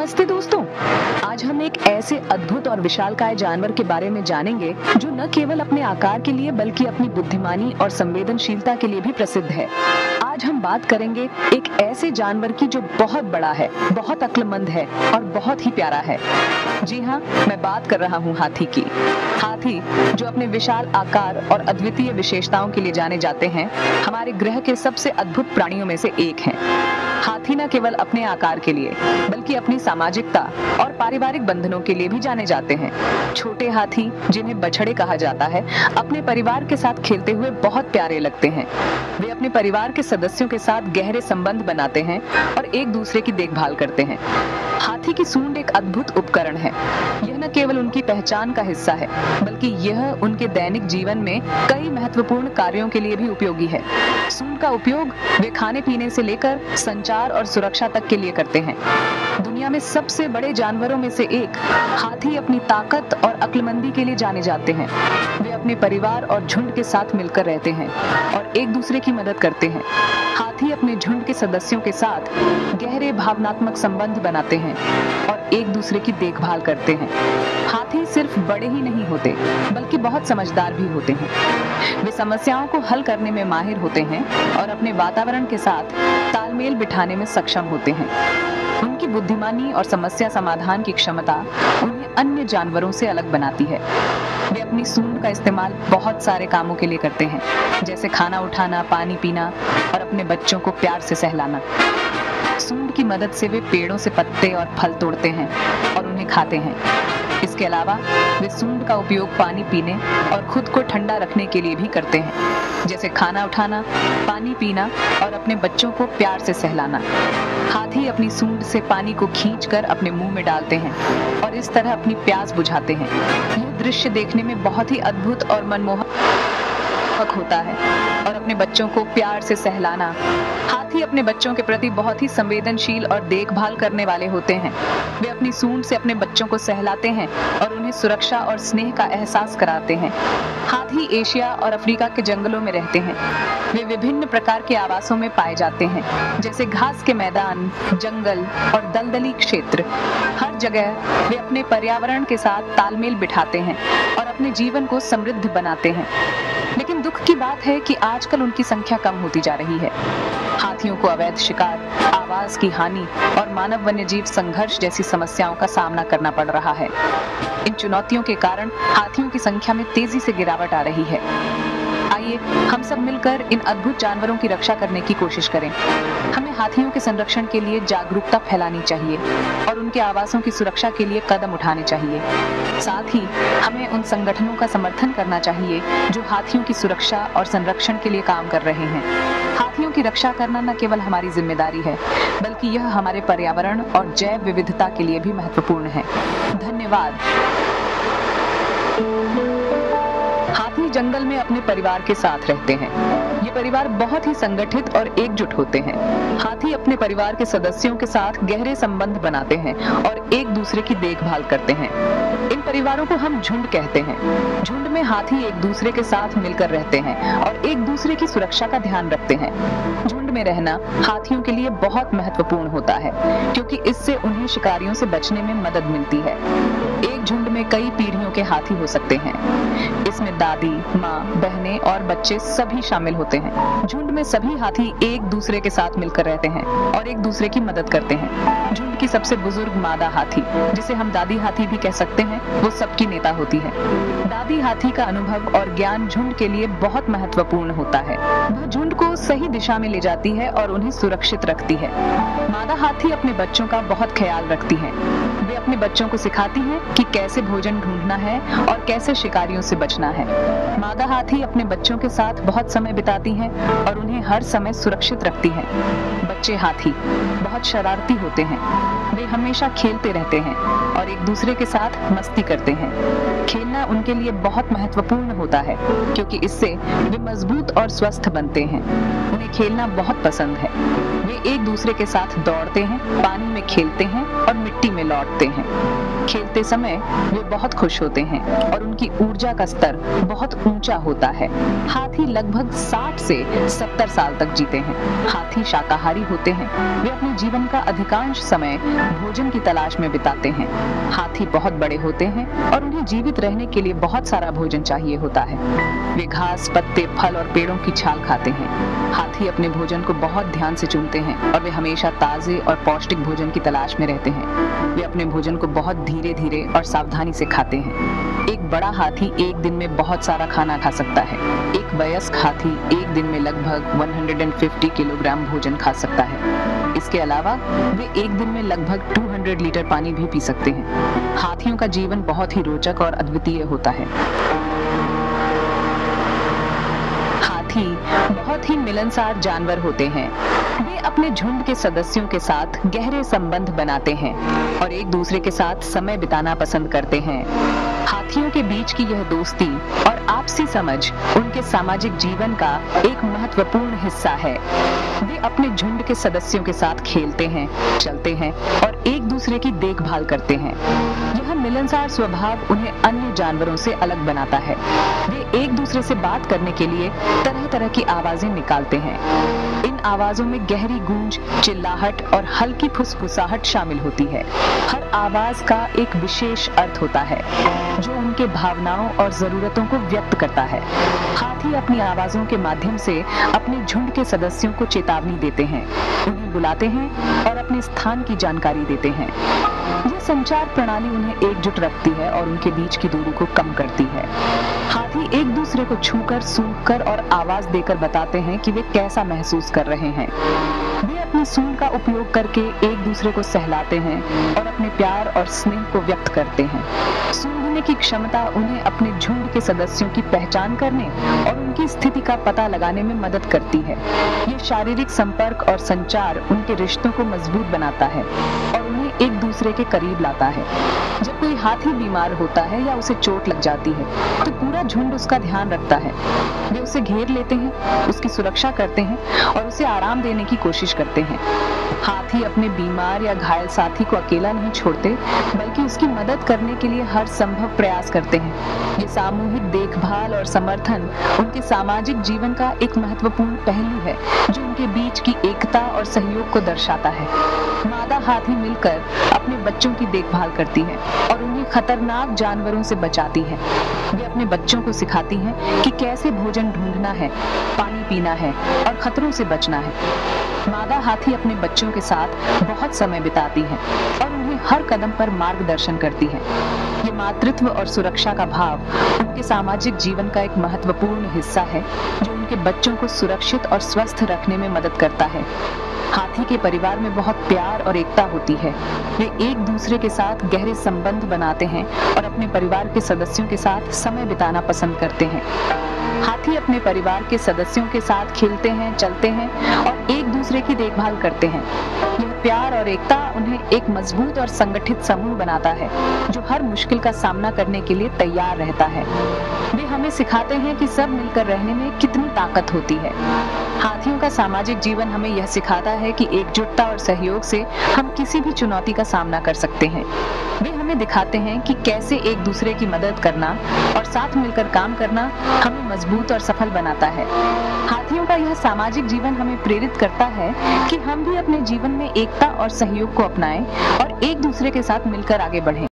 नमस्ते दोस्तों, आज हम एक ऐसे अद्भुत और विशालकाय जानवर के बारे में जानेंगे जो न केवल अपने आकार के लिए बल्कि अपनी बुद्धिमानी और संवेदनशीलता के लिए भी प्रसिद्ध है। आज हम बात करेंगे एक ऐसे जानवर की जो बहुत बड़ा है, बहुत अक्लमंद है और बहुत ही प्यारा है। जी हाँ, मैं बात कर रहा हूँ हाथी की। हाथी जो अपने विशाल आकार और अद्वितीय विशेषताओं के लिए जाने जाते हैं, हमारे ग्रह के सबसे अद्भुत प्राणियों में से एक हैं। हाथी न केवल अपने आकार के लिए बल्कि अपनी सामाजिकता और पारिवारिक बंधनों के लिए भी जाने जाते हैं। छोटे हाथी, जिन्हें बछड़े कहा जाता है, अपने परिवार के साथ खेलते हुए बहुत प्यारे लगते हैं। वे अपने परिवार के सदस्यों के साथ गहरे संबंध बनाते हैं और एक दूसरे की देखभाल करते हैं। हाथी की सूंड एक अद्भुत उपकरण है। यह न केवल उनकी पहचान का हिस्सा है बल्कि यह उनके दैनिक जीवन में कई महत्वपूर्ण कार्यों के लिए भी उपयोगी है। सूंड का उपयोग वे खाने पीने से लेकर संचार और सुरक्षा तक के लिए करते हैं। दुनिया में सबसे बड़े जानवरों में से एक हाथी अपनी ताकत और अक्लमंदी के लिए जाने जाते हैं। वे अपने परिवार और झुंड के साथ मिलकर रहते हैं और एक दूसरे की मदद करते हैं। हाथी अपने झुंड के सदस्यों के साथ गहरे भावनात्मक संबंध बनाते हैं और एक दूसरे की देखभाल करते हैं। हाथी सिर्फ बड़े ही नहीं होते बल्कि बहुत समझदार भी होते हैं। वे समस्याओं को हल करने में माहिर होते हैं और अपने वातावरण के साथ तालमेल बिठाने में सक्षम होते हैं। उनकी बुद्धिमानी और समस्या समाधान की क्षमता उन्हें अन्य जानवरों से अलग बनाती है। वे अपनी सूंड का इस्तेमाल बहुत सारे कामों के लिए करते हैं, जैसे खाना उठाना, पानी पीना और अपने बच्चों को प्यार से सहलाना। सूंड की मदद से वे पेड़ों से पत्ते और फल तोड़ते हैं और उन्हें खाते हैं। इसके अलावा वे सूंड का उपयोग पानी पीने और खुद को ठंडा रखने के लिए भी करते हैं, जैसे खाना उठाना, पानी पीना और अपने बच्चों को प्यार से सहलाना। हाथी अपनी सूंड से पानी को खींचकर अपने मुंह में डालते हैं और इस तरह अपनी प्यास बुझाते हैं। यह दृश्य देखने में बहुत ही अद्भुत और मनमोहक होता है। और अपने बच्चों को प्यार से सहलाना, हाथी अपने बच्चों के प्रति बहुत ही संवेदनशील और देखभाल करने वाले होते हैं। वे अपनी सूंड से अपने बच्चों को सहलाते हैं और उन्हें सुरक्षा और स्नेह का एहसास कराते हैं। हाथी एशिया और अफ्रीका के जंगलों में रहते हैं। वे विभिन्न प्रकार के आवासों में पाए जाते हैं, जैसे घास के मैदान, जंगल और दलदली क्षेत्र। हर जगह वे अपने पर्यावरण के साथ तालमेल बिठाते हैं और अपने जीवन को समृद्ध बनाते हैं। लेकिन दुख की बात है कि आजकल उनकी संख्या कम होती जा रही है। हाथियों को अवैध शिकार, आवास की हानि और मानव वन्यजीव संघर्ष जैसी समस्याओं का सामना करना पड़ रहा है। इन चुनौतियों के कारण हाथियों की संख्या में तेजी से गिरावट आ रही है। आइए हम सब मिलकर इन अद्भुत जानवरों की रक्षा करने की कोशिश करें। हमें हाथियों के संरक्षण के लिए जागरूकता फैलानी चाहिए और उनके आवासों की सुरक्षा के लिए कदम उठाने चाहिए। साथ ही हमें उन संगठनों का समर्थन करना चाहिए जो हाथियों की सुरक्षा और संरक्षण के लिए काम कर रहे हैं। हाथियों की रक्षा करना न केवल हमारी जिम्मेदारी है बल्कि यह हमारे पर्यावरण और जैव विविधता के लिए भी महत्वपूर्ण है। धन्यवाद। हाथी जंगल में अपने परिवार के साथ रहते हैं। ये परिवार बहुत ही संगठित और एकजुट होते हैं। हाथी अपने परिवार के सदस्यों के साथ गहरे संबंध बनाते हैं और एक दूसरे की देखभाल करते हैं। इन परिवारों को हम झुंड कहते हैं। झुंड में हाथी एक दूसरे के साथ मिलकर रहते हैं और एक दूसरे की सुरक्षा का ध्यान रखते हैं। झुंड में रहना हाथियों के लिए बहुत महत्वपूर्ण होता है क्योंकि इससे उन्हें शिकारियों से बचने में मदद मिलती है। एक झुंड में कई पीढ़ियों के हाथी हो सकते हैं। इसमें दादी, माँ, बहनें और बच्चे सभी शामिल होते हैं। झुंड में सभी हाथी एक दूसरे के साथ मिलकर रहते हैं और एक दूसरे की मदद करते हैं। झुंड की सबसे बुजुर्ग मादा हाथी, जिसे हम दादी हाथी भी कह सकते हैं, वो सबकी नेता होती है। दादी हाथी का अनुभव और ज्ञान झुंड के लिए बहुत महत्वपूर्ण होता है। वह झुंड को सही दिशा में ले जाती है और उन्हें सुरक्षित रखती है। मादा हाथी अपने बच्चों का बहुत ख्याल रखती है। वे अपने बच्चों को सिखाती हैं कि कैसे भोजन ढूंढना है और कैसे शिकारियों से बचना है। मादा हाथी अपने बच्चों के साथ बहुत समय बिताती हैं और उन्हें हर समय सुरक्षित रखती हैं। बच्चे हाथी बहुत शरारती होते हैं। वे हमेशा खेलते रहते हैं और एक दूसरे के साथ मस्ती करते हैं। खेलना उनके लिए बहुत महत्वपूर्ण होता है क्योंकि इससे वे मजबूत और स्वस्थ बनते हैं। उन्हें खेलना बहुत बहुत पसंद है। वे एक दूसरे के साथ दौड़ते हैं, पानी में खेलते हैं और मिट्टी में लौटते हैं। खेलते समय वे बहुत खुश होते हैं और उनकी ऊर्जा का स्तर बहुत ऊंचा होता है। हाथी लगभग 60 से 70 साल तक जीते हैं। हाथी शाकाहारी होते हैं। वे अपने जीवन का अधिकांश समय भोजन की तलाश में बिताते हैं। हाथी बहुत बड़े होते हैं और उन्हें जीवित रहने के लिए बहुत सारा भोजन चाहिए होता है। वे घास, पत्ते, फल और पेड़ों की छाल खाते हैं। हाथी अपने भोजन को बहुत ध्यान से चुनते हैं और वे हमेशा ताजे और पौष्टिक भोजन की तलाश में रहते हैं। वे अपने भोजन को बहुत धीरे धीरे और सावधानी से खाते हैं। एक बड़ा हाथी एक दिन में बहुत सारा खाना खा सकता है। एक वयस्क हाथी एक दिन में लगभग 150 किलोग्राम भोजन खा सकता है। इसके अलावा वे एक दिन में लगभग 200 लीटर पानी भी पी सकते हैं। हाथियों का जीवन बहुत ही रोचक और अद्वितीय होता है। हाथी बहुत ही मिलनसार जानवर होते हैं। वे अपने झुंड के सदस्यों के साथ गहरे संबंध बनाते हैं और एक दूसरे के साथ समय बिताना पसंद करते हैं। हाथियों के बीच की यह दोस्ती और आपसी समझ उनके सामाजिक जीवन का एक महत्वपूर्ण हिस्सा है। वे अपने झुंड के सदस्यों के साथ खेलते हैं, चलते हैं और एक दूसरे की देखभाल करते हैं। यह मिलनसार स्वभाव उन्हें अन्य जानवरों से अलग बनाता है। वे एक दूसरे से बात करने के लिए तरह तरह की आवाजें निकालते हैं। इन आवाजों में गहरी गूंज, चिल्लाहट और हल्की फुसफुसाहट शामिल होती है। हर आवाज का एक विशेष अर्थ होता है जो उनके भावनाओं और जरूरतों को व्यक्त करता है। हाथी अपनी आवाजों के माध्यम से अपने झुंड के सदस्यों को चेतावनी देते हैं, उन्हें बुलाते हैं और अपने स्थान की जानकारी देते हैं। यह संचार प्रणाली उन्हें एकजुट रखती है और उनके बीच की दूरी को कम करती है। हाथी एक दूसरे को छूकर, सूंघकर और आवाज देकर बताते हैं कि वे कैसा महसूस कर रहे हैं। वे अपनी सूंड का उपयोग करके एक दूसरे को सहलाते हैं और अपने प्यार और स्नेह को व्यक्त करते हैं। सूंघने की क्षमता उन्हें अपने झुंड के सदस्यों की पहचान करने और उनकी स्थिति का पता लगाने में मदद करती है। ये शारीरिक संपर्क और संचार उनके रिश्तों को मजबूत बनाता है और उन्हें एक दूसरे के करीब लाता है। जब कोई हाथी बीमार होता है या उसे चोट लग जाती है तो पूरा झुंड उसका ध्यान रखता है। वे उसे घेर लेते हैं, उसकी सुरक्षा करते हैं और उसे आराम देने की कोशिश करते हैं। हाथी अपने बीमार या घायल साथी को अकेला नहीं छोड़ते, बल्कि उसकी मदद करने के लिए हर संभव प्रयास करते हैं। ये सामूहिक देखभाल और समर्थन उनके सामाजिक जीवन का एक महत्वपूर्ण पहलू है जो उनके बीच की एकता और सहयोग को दर्शाता है। मादा हाथी मिलकर अपने बच्चों की देखभाल करती है और उन्हें खतरनाक जानवरों से बचाती है। वे अपने बच्चों को सिखाती हैं कि कैसे भोजन ढूंढना है, पानी पीना है और खतरों से बचना है। मादा हाथी अपने बच्चों के साथ बहुत समय बिताती है और उन्हें हर कदम पर मार्गदर्शन करती है। ये मातृत्व और सुरक्षा का भाव उनके सामाजिक जीवन का एक महत्वपूर्ण हिस्सा है जो उनके बच्चों को सुरक्षित और स्वस्थ रखने में मदद करता है। हाथी के परिवार में बहुत प्यार और एकता होती है। वे एक दूसरे के साथ गहरे संबंध बनाते हैं और अपने परिवार के सदस्यों के साथ समय बिताना पसंद करते हैं। हाथी अपने परिवार के सदस्यों के साथ खेलते हैं, चलते हैं और एक दूसरे की देखभाल करते हैं। यह प्यार और एकता उन्हें एक मजबूत और संगठित समूह बनाता है जो हर मुश्किल का सामना करने के लिए तैयार रहता है। वे हमें सिखाते हैं कि सब मिलकर रहने में कितनी ताकत होती है। हाथियों का सामाजिक जीवन हमें यह सिखाता है कि एकजुटता और सहयोग से हम किसी भी चुनौती का सामना कर सकते हैं। वे हमें दिखाते हैं कि कैसे एक दूसरे की मदद करना और साथ मिलकर काम करना हमें मजबूत और सफल बनाता है। हाथियों का यह सामाजिक जीवन हमें प्रेरित करता है कि हम भी अपने जीवन में एकता और सहयोग को अपनाएं और एक दूसरे के साथ मिलकर आगे बढ़ें।